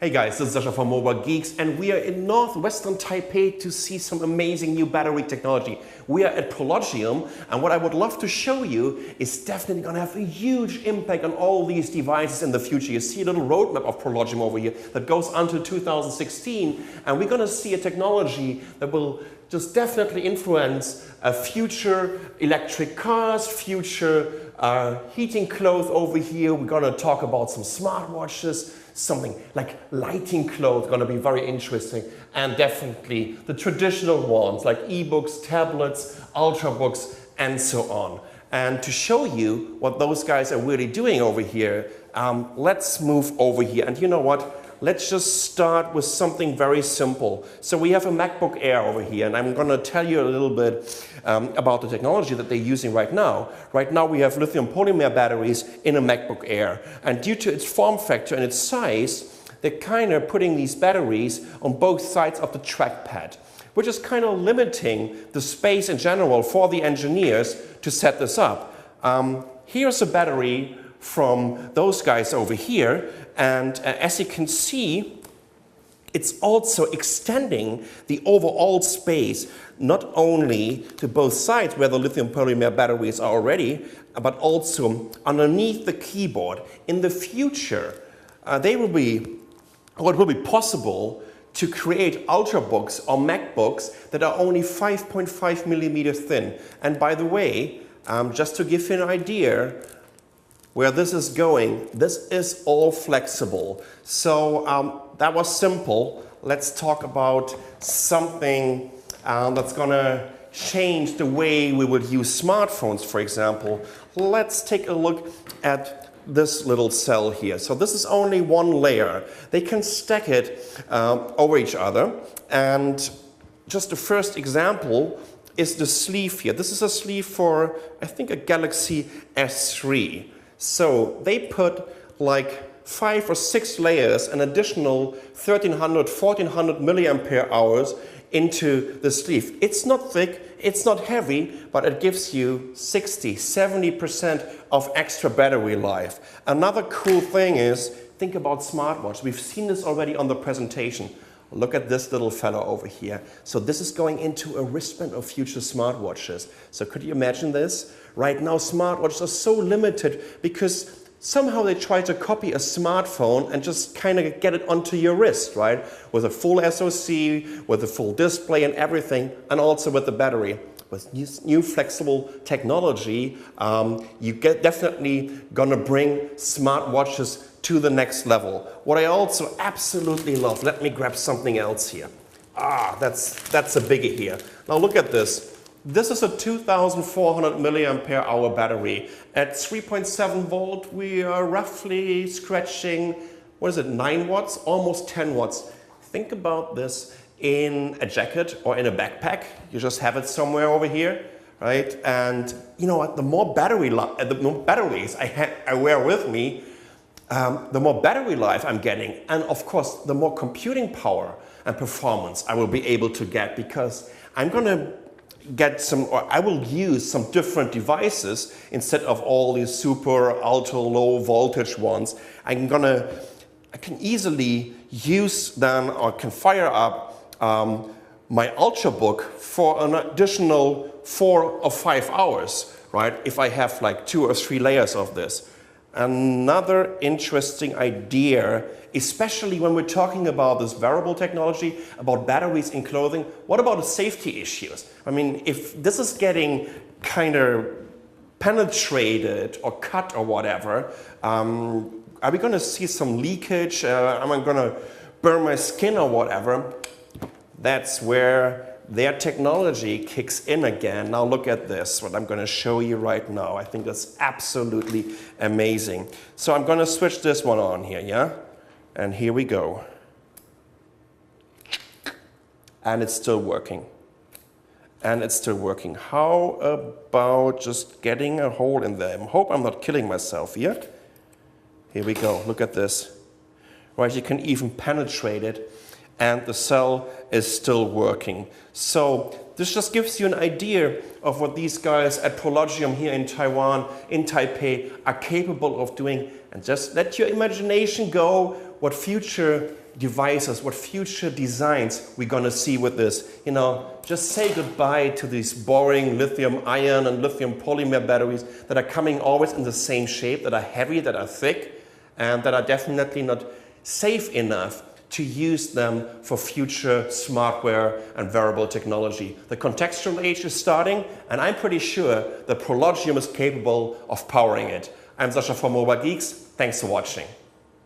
Hey guys, this is Sasha from Mobile Geeks, and we are in northwestern Taipei to see some amazing new battery technology. We are at Prologium, and what I would love to show you is definitely going to have a huge impact on all these devices in the future. You see a little roadmap of Prologium over here that goes until 2016, and we're going to see a technology that will just definitely influence future electric cars, future heating clothes over here. We're going to talk about some smartwatches, something like lighting clothes, going to be very interesting, and definitely the traditional ones like ebooks, tablets, ultrabooks, and so on. And to show you what those guys are really doing over here, let's move over here. And you know what? Let's just start with something very simple. So we have a MacBook Air over here, and I'm going to tell you a little bit about the technology that they're using right now. Right now we have lithium polymer batteries in a MacBook Air, and due to its form factor and its size, they're kind of putting these batteries on both sides of the trackpad, which is kind of limiting the space in general for the engineers to set this up. Here's a battery from those guys over here, and as you can see, it's also extending the overall space, not only to both sides where the lithium polymer batteries are already, but also underneath the keyboard. In the future, it will be possible to create ultrabooks or MacBooks that are only 5.5 millimeters thin. And by the way, just to give you an idea where this is going, this is all flexible. So that was simple. Let's talk about something that's gonna change the way we would use smartphones, for example. Let's take a look at this little cell here. So this is only one layer. They can stack it over each other. And just the first example is the sleeve here. This is a sleeve for, I think, a Galaxy S3. So they put like 5 or 6 layers, an additional 1300, 1400 milliampere hours into the sleeve. It's not thick, it's not heavy, but it gives you 60, 70% of extra battery life. Another cool thing is, think about smartwatch. We've seen this already on the presentation. Look at this little fellow over here. So this is going into a wristband of future smartwatches. So could you imagine this? Right now smartwatches are so limited because somehow they try to copy a smartphone and just kind of get it onto your wrist, right? With a full SoC, with a full display and everything, and also with the battery. With new flexible technology, you definitely gonna bring smartwatches to the next level. What I also absolutely love, let me grab something else here. That's a biggie here. Now look at this. This is a 2400 milliampere hour battery. At 3.7 volt, we are roughly scratching, 9 watts? Almost 10 watts. Think about this in a jacket or in a backpack. You just have it somewhere over here, right? And you know what? The more batteries I wear with me, the more battery life I'm getting. And of course, the more computing power and performance I will be able to get, because I'm gonna get some, or I will use some different devices instead of all these super ultra low voltage ones. I can easily use them, or can fire up my ultrabook for an additional 4 or 5 hours, right? If I have like 2 or 3 layers of this. Another interesting idea, especially when we're talking about this wearable technology, about batteries in clothing, what about the safety issues? I mean, if this is getting kind of penetrated or cut or whatever, are we going to see some leakage? Am I going to burn my skin or whatever? That's where their technology kicks in again. Now look at this, what I'm going to show you right now. I think that's absolutely amazing. So I'm going to switch this one on here, yeah? And here we go. And it's still working. And it's still working. How about just getting a hole in there? I hope I'm not killing myself here. Here we go, look at this. Right, you can even penetrate it, and the cell is still working. So this just gives you an idea of what these guys at Prologium here in Taiwan, in Taipei, are capable of doing. And just let your imagination go what future devices, what future designs we're going to see with this. You know, just say goodbye to these boring lithium ion and lithium polymer batteries that are coming always in the same shape, that are heavy, that are thick, and that are definitely not safe enough to use them for future smartware and wearable technology. The contextual age is starting, and I'm pretty sure the Prologium is capable of powering it. I'm Sascha from Mobile Geeks. Thanks for watching.